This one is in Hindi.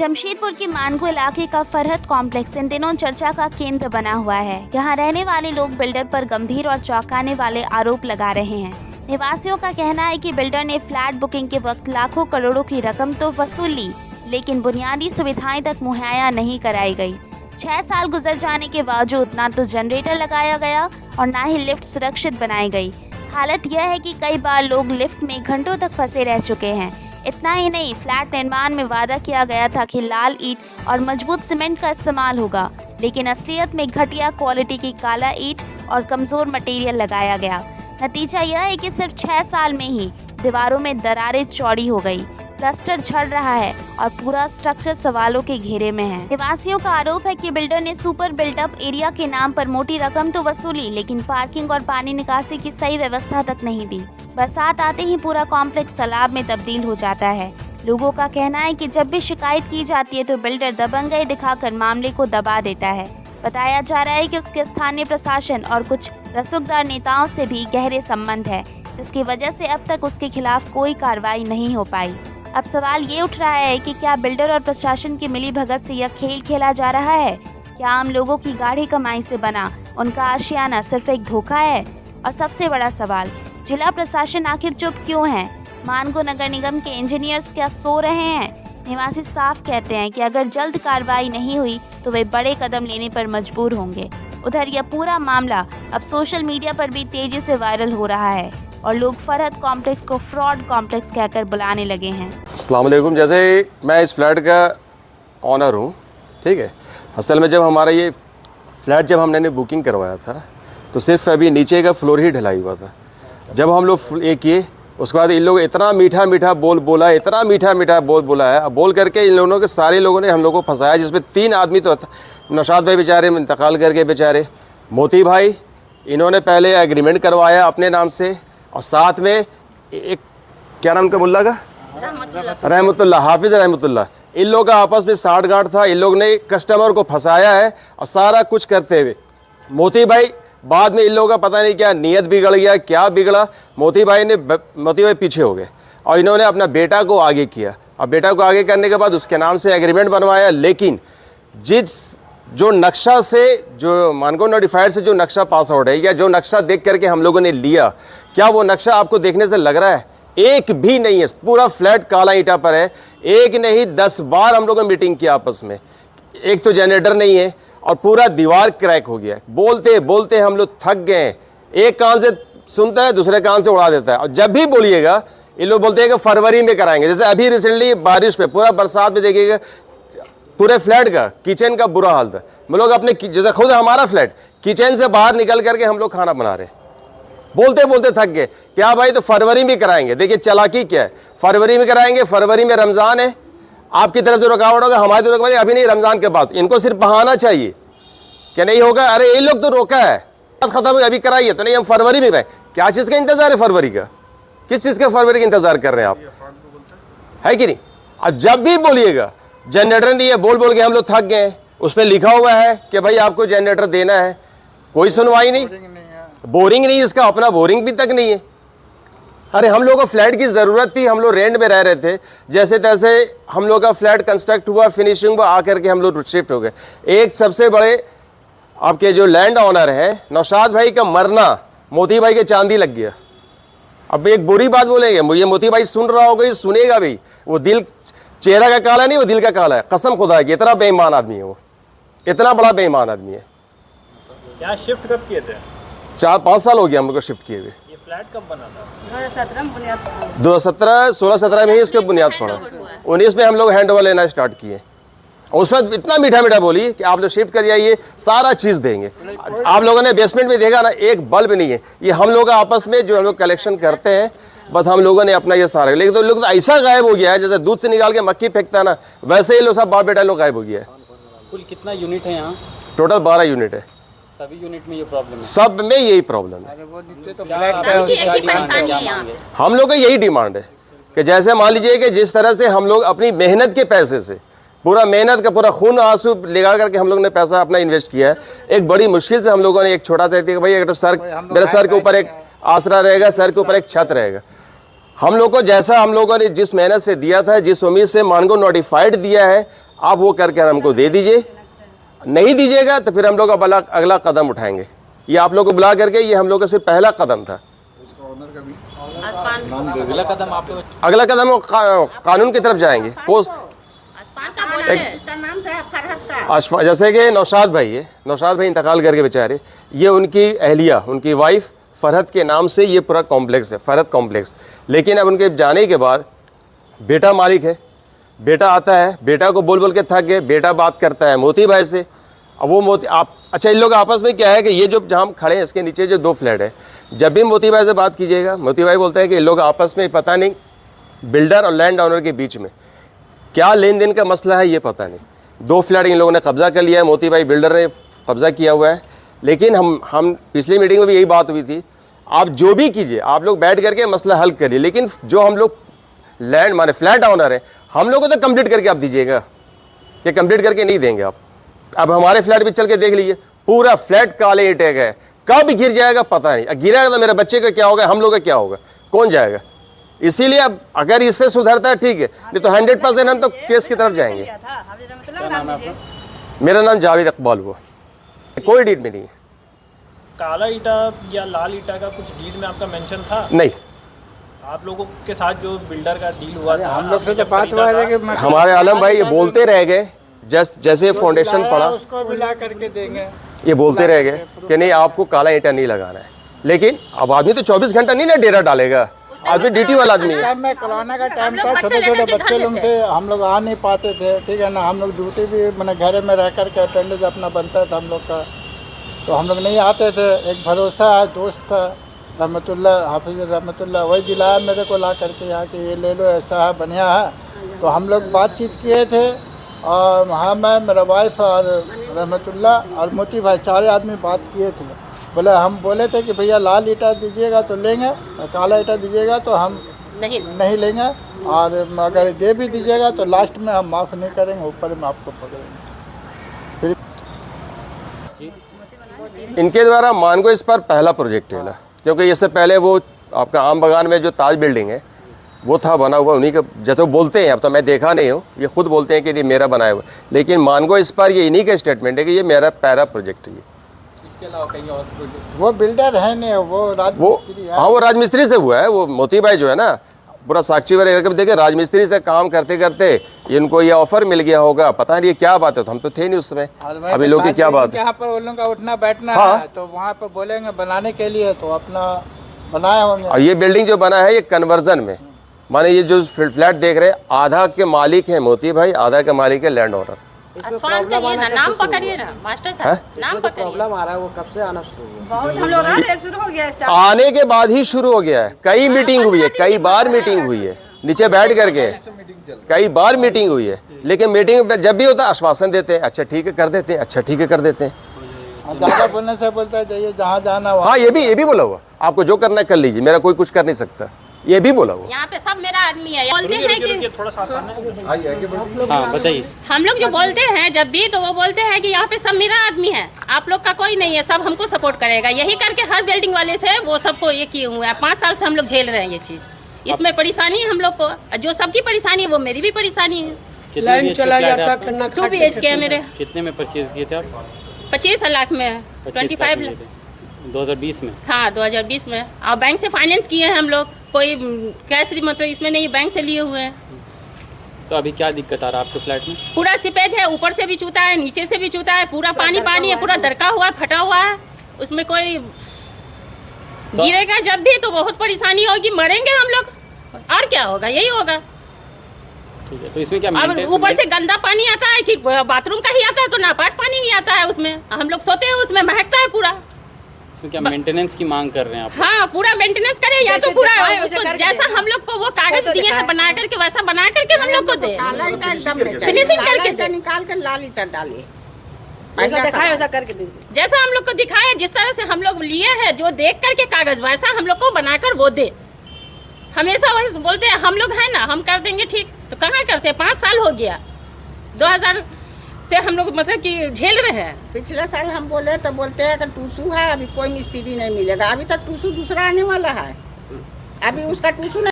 जमशेदपुर के मानगो इलाके का फरहत कॉम्प्लेक्स इन दिनों चर्चा का केंद्र बना हुआ है। यहाँ रहने वाले लोग बिल्डर पर गंभीर और चौंकाने वाले आरोप लगा रहे हैं। निवासियों का कहना है कि बिल्डर ने फ्लैट बुकिंग के वक्त लाखों करोड़ों की रकम तो वसूल ली, लेकिन बुनियादी सुविधाएं तक मुहैया नहीं कराई गई। 6 साल गुजर जाने के बावजूद ना तो जनरेटर लगाया गया और ना ही लिफ्ट सुरक्षित बनाई गई। हालत यह है कि कई बार लोग लिफ्ट में घंटों तक फंसे रह चुके हैं। इतना ही नहीं, फ्लैट निर्माण में वादा किया गया था कि लाल ईंट और मजबूत सीमेंट का इस्तेमाल होगा, लेकिन असलियत में घटिया क्वालिटी की काला ईंट और कमज़ोर मटेरियल लगाया गया। नतीजा यह है कि सिर्फ 6 साल में ही दीवारों में दरारें चौड़ी हो गई, प्लास्टर झड़ रहा है और पूरा स्ट्रक्चर सवालों के घेरे में है। निवासियों का आरोप है कि बिल्डर ने सुपर बिल्टअप एरिया के नाम पर मोटी रकम तो वसूली, लेकिन पार्किंग और पानी निकासी की सही व्यवस्था तक नहीं दी। बरसात आते ही पूरा कॉम्प्लेक्स तालाब में तब्दील हो जाता है। लोगों का कहना है कि जब भी शिकायत की जाती है तो बिल्डर दबंगई दिखाकर मामले को दबा देता है। बताया जा रहा है कि उसके स्थानीय प्रशासन और कुछ रसूखदार नेताओं से भी गहरे संबंध है, जिसकी वजह से अब तक उसके खिलाफ कोई कार्रवाई नहीं हो पाई। अब सवाल ये उठ रहा है कि क्या बिल्डर और प्रशासन की मिलीभगत से यह खेल खेला जा रहा है? क्या आम लोगों की गाढ़ी कमाई से बना उनका आशियाना सिर्फ एक धोखा है? और सबसे बड़ा सवाल, जिला प्रशासन आखिर चुप क्यों है? मानगो नगर निगम के इंजीनियर्स क्या सो रहे हैं? निवासी साफ कहते हैं कि अगर जल्द कार्रवाई नहीं हुई तो वे बड़े कदम लेने पर मजबूर होंगे। उधर यह पूरा मामला अब सोशल मीडिया पर भी तेजी से वायरल हो रहा है और लोग फरहत कॉम्प्लेक्स को फ्रॉड कॉम्प्लेक्स कहकर बुलाने लगे हैं। अस्सलाम वालेकुम। जैसे मैं इस फ्लैट का ऑनर हूँ, ठीक है। असल में जब हमारा ये फ्लैट जब हमने बुकिंग करवाया था तो सिर्फ अभी नीचे का फ्लोर ही ढलाई हुआ था। जब हम लोग ये किए उसके बाद इन लोग इतना मीठा मीठा बोला, इतना मीठा मीठा बोला है। बोल करके इन लोगों के सारे लोगों ने हम लोग को फंसाया, जिसमें 3 आदमी तो नौशाद भाई बेचारे इंतकाल करके बेचारे, मोती भाई इन्होंने पहले एग्रीमेंट करवाया अपने नाम से, और साथ में एक क्या नाम का मुल्ला का रहमतुल्ला, हाफिज़ रहमतुल्ला, इन लोगों का आपस में साठ गांठ था। इन लोग ने कस्टमर को फंसाया है और सारा कुछ करते हुए मोती भाई बाद में इन लोगों का पता नहीं क्या नीयत बिगड़ गया, क्या बिगड़ा, मोती भाई पीछे हो गए और इन्होंने अपना बेटा को आगे किया। अब बेटा को आगे करने के बाद उसके नाम से एग्रीमेंट बनवाया, लेकिन जो नक्शा से, जो मानगो नोटिफाइड से जो नक्शा पास आउट है या जो नक्शा देख करके हम लोगों ने लिया, क्या वो नक्शा आपको देखने से लग रहा है? एक भी नहीं है। पूरा फ्लैट काला ईंटा पर है। एक नहीं 10 बार हम लोगों ने मीटिंग किया आपस में। एक तो जनरेटर नहीं है और पूरा दीवार क्रैक हो गया है। बोलते बोलते हम लोग थक गए। एक कान से सुनता है, दूसरे कान से उड़ा देता है। और जब भी बोलिएगा ये लोग बोलते हैं कि फरवरी में कराएंगे। जैसे अभी रिसेंटली बारिश पे पूरा बरसात में देखिएगा पूरे फ्लैट का किचन का बुरा हाल था। हम लोग अपने जैसे खुद हमारा फ्लैट किचन से बाहर निकल करके हम लोग खाना बना रहे, बोलते बोलते थक गए। क्या भाई, तो फरवरी में कराएंगे। देखिए चालाकी क्या है, फरवरी में कराएंगे। फरवरी में रमज़ान है, आपकी तरफ से रुकावट होगा, हमारी तरफ से अभी नहीं, रमज़ान के बाद। इनको सिर्फ बहाना चाहिए कि नहीं होगा, अरे ये लोग तो रोका है, खत्म हुई अभी कराइए, तो नहीं हम फरवरी में कराएं। क्या चीज़ का इंतज़ार है फरवरी का? किस चीज़ का फरवरी का इंतज़ार कर रहे हैं आप, है कि नहीं? और जब भी बोलिएगा जनरेटर नहीं है, बोल के हम लोग थक गए। उस पर लिखा हुआ है कि भाई आपको जनरेटर देना है, कोई सुनवाई नहीं। बोरिंग नहीं, इसका अपना बोरिंग भी तक नहीं है। अरे हम लोग को फ्लैट की ज़रूरत थी, हम लोग रेंट में रह रहे थे, जैसे तैसे हम लोग का फ्लैट कंस्ट्रक्ट हुआ, फिनिशिंग हुआ, आकर के हम लोग शिफ्ट हो गए। एक सबसे बड़े आपके जो लैंड ऑनर है नौशाद भाई का मरना मोती भाई के चांदी लग गया। अब एक बुरी बात बोलेंगे, मुझे मोती भाई सुन रहा होगा, ये सुनेगा भी, वो दिल चेहरा का काला नहीं, वो दिल का काला है। कसम खुदा की, इतना बेईमान आदमी है वो, इतना बड़ा बेईमान आदमी है। क्या शिफ्ट कब किए थे? 4-5 साल हो गया हम लोग को शिफ्ट किए हुए। ये फ्लैट कब बना था? 2016-17 में ही इसके बुनियाद पड़ा। 19 में हम लोग हैंड ओवर लेना स्टार्ट किए। उसमें इतना मीठा मीठा बोली कि आप लोग शिफ्ट कर जाइए, सारा चीज़ देंगे। आप लोगों ने बेसमेंट में देखा ना, एक बल्ब नहीं है। ये हम लोग आपस में जो हम लोग कलेक्शन करते हैं, बस हम लोगों ने अपना ये सारा, लेकिन तो लोग तो ऐसा गायब हो गया है जैसे दूध से निकाल के मक्खी फेंकता है ना, वैसे ही लोग सब बाप बेटा लोग गायब हो गया है। कुल कितना यूनिट है यहाँ? टोटल 12 यूनिट है। सभी यूनिट में ये प्रॉब्लम है? सब में यही प्रॉब्लम है। हम लोग का यही डिमांड है कि जैसे मान लीजिए कि जिस तरह से हम लोग अपनी मेहनत के पैसे से, पूरा मेहनत का पूरा खून आंसू लगा करके हम लोग ने पैसा अपना इन्वेस्ट किया है। एक बड़ी मुश्किल से हम लोगों ने एक छोटा सा कि भाई अगर सर, मेरे सर के ऊपर एक आसरा रहेगा, सर के ऊपर एक छत रहेगा। हम लोग को जैसा हम लोगों ने जिस मेहनत से दिया था, जिस उम्मीद से मानगो नोटिफाइड दिया है, आप वो करके हमको दे दीजिए। नहीं दीजिएगा तो फिर हम लोग अब अगला कदम उठाएंगे। ये आप लोग को बुला करके ये हम लोग का सिर्फ पहला कदम था। अगला कदम वो कानून की तरफ जाएंगे। जैसे कि नौशाद भाई है, नौशाद भाई इंतकाल करके बेचारे, ये उनकी अहलिया, उनकी वाइफ फरहत के नाम से ये पूरा कॉम्प्लेक्स है, फरहत कॉम्प्लेक्स। लेकिन अब उनके जाने के बाद बेटा मालिक है, बेटा आता है, बेटा को बोल बोल के थक गए, बेटा बात करता है मोती भाई से। अब वो मोती आप अच्छा, इन लोग आपस में क्या है कि ये जो जहाँ हम खड़े हैं इसके नीचे जो 2 फ्लैट है, जब भी मोती भाई से बात कीजिएगा, मोती भाई बोलते हैं कि इन लोग आपस में पता नहीं बिल्डर और लैंड ओनर के बीच में क्या लेन देन का मसला है, ये पता नहीं। 2 फ्लैट इन लोगों ने कब्जा कर लिया है, मोती भाई बिल्डर ने कब्जा किया हुआ है। लेकिन हम पिछली मीटिंग में भी यही बात हुई थी, आप जो भी कीजिए, आप लोग बैठ करके मसला हल करिए, लेकिन जो हम लोग लैंड माने फ्लैट ओनर है, हम लोग को तो कंप्लीट करके आप दीजिएगा, कि कंप्लीट करके नहीं देंगे आप। अब हमारे फ्लैट भी चल के देख लीजिए, पूरा फ्लैट काले ईंटे का है, कब गिर जाएगा पता नहीं। गिरेगा तो मेरे बच्चे का क्या होगा, हम लोग का क्या होगा, कौन जाएगा। इसीलिए अब अगर इससे सुधरता है ठीक है, नहीं तो 100% हम तो केस की तरफ जाएंगे। मेरा नाम जावेद इकबाल हुआ, कोई डीड में नहीं है। काला ईटा या लाल ईटा का कुछ डील में आपका मेंशन था? नहीं, आप लोगों के साथ जो बिल्डर का डील हुआ था, हम लोग से तो बात हुआ है कि हमारे आलम भाई ये बोलते रह गए, जैसे फाउंडेशन पड़ा उसको मिला करके देंगे, ये बोलते रह गए कि नहीं आपको काला ईंटा नहीं लगाना है। लेकिन अब आदमी तो 24 घंटा नहीं ना डेरा डालेगा, आदमी ड्यूटी वाला आदमी है। टाइम में कोरोना का टाइम था, छोटे छोटे बच्चे लोग थे, हम लोग आ नहीं पाते थे, ठीक है ना। हम लोग ड्यूटी भी मैंने घर में रह कर के अटेंडेंस अपना बनता था हम लोग का, तो हम लोग नहीं आते थे। एक भरोसा है, दोस्त था रहमतुल्लाह, हाफिज रहमतुल्लाह, वही दिलाया मेरे को ला करके यहाँ कि ये ले लो, ऐसा है, बढ़िया है। तो हम लोग बातचीत किए थे, और वहाँ मैं, मेरा वाइफ और रहमतुल्लाह और मोती भाई 4 आदमी बात किए थे। बोले हम बोले थे कि भैया लाल ईटा दीजिएगा तो लेंगे, काला ईटा दीजिएगा तो हम नहीं लेंगे, और अगर दे भी दीजिएगा तो लास्ट में हम माफ़ नहीं करेंगे, ऊपर में आपको पकड़ेंगे। इनके द्वारा मानगो इस पर पहला प्रोजेक्ट है ना, क्योंकि इससे पहले वो आपका आम बगान में जो ताज बिल्डिंग है वो था बना हुआ उन्हीं का, जैसे वो बोलते हैं, अब तो मैं देखा नहीं हूँ, ये खुद बोलते हैं कि ये मेरा बनाया हुआ, लेकिन मानगो इस पर ये इन्हीं का स्टेटमेंट है कि ये मेरा पहला प्रोजेक्ट है। इसके अलावा कहीं और प्रोजेक्ट? वो बिल्डर है नहीं, वो राजमिस्त्री है। हाँ, वो राजमिस्त्री से हुआ है, वो मोती भाई जो है ना, पूरा साक्षी वगैरह देखे, राजमिस्त्री से काम करते करते इनको ये ऑफर मिल गया होगा, पता नहीं ये क्या बात है, तो हम तो थे नहीं उस समय, अभी लोग की क्या बात है। यहाँ पर उन लोगों का उठना बैठना हाँ। है, तो वहाँ पर बोलेंगे बनाने के लिए, तो अपना बनाए होंगे। और ये बिल्डिंग जो बना है ये कन्वर्जन में, माने ये जो फ्लैट देख रहे हैं, आधा के मालिक है मोती भाई, आधा के मालिक है लैंड ओनर। आसमान करिए ना, नाम पकड़िए ना मास्टर साहब, नाम पकड़िए। प्रॉब्लम आ रहा है, वो कब से आना शुरू हुआ? बहुत हम लोग आने शुरू हो गया स्टार्ट। आने के बाद ही शुरू हो गया है, कई मीटिंग हुई है, कई बार मीटिंग हुई है, नीचे बैठ करके कई बार मीटिंग हुई है, लेकिन मीटिंग जब भी होता है आश्वासन देते हैं, अच्छा ठीक है कर देते हैं, अच्छा ठीक है कर देते हैं। ज़्यादा बोलने से बोलता है जाइए जहाँ जाना। हाँ, ये भी बोला हुआ, आपको जो करना है कर लीजिए, मेरा कोई कुछ कर नहीं सकता, ये भी बोला हुआ। यहाँ पे सब मेरा आदमी है। बोलते हैं कि थोड़ा सा हाँ बताइए। हम लोग जो बोलते हैं जब भी, तो वो बोलते हैं कि यहाँ पे सब मेरा आदमी है, आप लोग का कोई नहीं है, सब हमको सपोर्ट करेगा। यही करके हर बिल्डिंग वाले से वो सबको ये किए हुए हैं। 5 साल से हम लोग झेल रहे हैं ये चीज़। इसमें परेशानी है हम लोग को, जो सबकी परेशानी है वो मेरी भी परेशानी है। लाइन चला जाता, 2 BHK है मेरे। कितने में परचेज किए थे आप? 25 लाख में, 25 लाख 2020 में। हाँ 2020 में। और बैंक से फाइनेंस किए हैं हम लोग, कोई कैश मतलब इसमें नहीं, बैंक से लिए हुए हैं। तो अभी क्या दिक्कत आ रहा है आपके फ्लैट में? पूरा सीपेज है, ऊपर से भी चूता है, नीचे से भी चूता है, पूरा पानी है, पूरा दरका हुआ है, फटा हुआ है, उसमें कोई गिरेगा जब भी तो बहुत परेशानी होगी, मरेंगे हम लोग, और क्या होगा, यही होगा। ठीक है, तो इसमें क्या अब ऊपर से गंदा पानी आता है कि बाथरूम का ही आता है, तो नापाक पानी ही आता है उसमें, हम लोग सोते हैं उसमें, महकता है पूरा। इसमें क्या मेंटेनेंस की मांग कर रहे हैं आप? हाँ, पूरा मेंटेनेंस करें, या तो पूरा उसको जैसा हम लोग को वो कागज दिए हैं बना करके, वैसा बना करके हम लोग को दे, फिनिशिंग करके दे, निकाल कर लाल ईटा डालिए, ऐसा दिखाए वैसा करके दीजिए। जैसा हम लोग को दिखाया, जिस तरह से हम लोग लिए हैं, जो देख करके कागज, वैसा हम लोग को बनाकर वो दे। हमेशा वही बोलते हैं हम लोग हैं ना, हम कर देंगे ठीक, तो कहाँ करते हैं। 5 साल हो गया, 2000 से हम लोग मतलब कि झेल रहे हैं। पिछले साल हम बोले तो बोलते हैं कि टूसू है, अभी कोई मिस्त्री नहीं मिलेगा। अभी तक टूसू दूसरा आने वाला है, अभी उसका टूसू नहीं